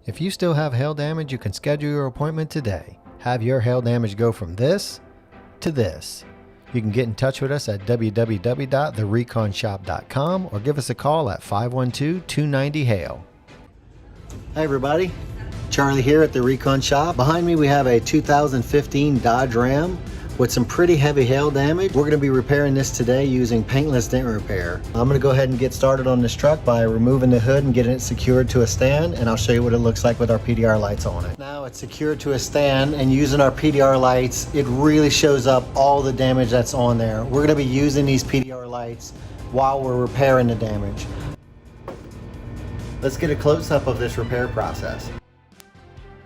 If you still have hail damage, you can schedule your appointment today. Have your hail damage go from this to this. You can get in touch with us at www.thereconshop.com or give us a call at 512-290-HAIL. Hi everybody, Charlie here at the Recon Shop. Behind me we have a 2015 Dodge Ram with some pretty heavy hail damage. We're going to be repairing this today using paintless dent repair. I'm going to go ahead and get started on this truck by removing the hood and getting it secured to a stand, and I'll show you what it looks like with our PDR lights on it. Now it's secured to a stand, and using our PDR lights, it really shows up all the damage that's on there. We're going to be using these PDR lights while we're repairing the damage. Let's get a close-up of this repair process.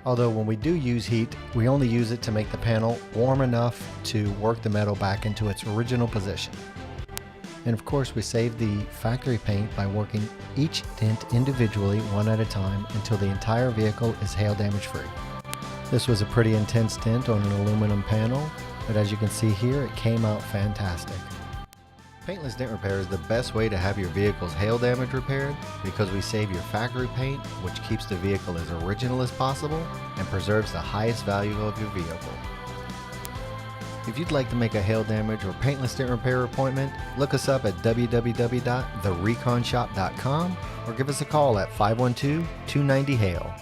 Although when we do use heat, we only use it to make the panel warm enough to work the metal back into its original position. And of course we save the factory paint by working each dent individually one at a time until the entire vehicle is hail damage free. This was a pretty intense dent on an aluminum panel, but as you can see here, it came out fantastic. Paintless dent repair is the best way to have your vehicle's hail damage repaired because we save your factory paint, which keeps the vehicle as original as possible and preserves the highest value of your vehicle. If you'd like to make a hail damage or paintless dent repair appointment, look us up at www.thereconshop.com or give us a call at 512-290-HAIL.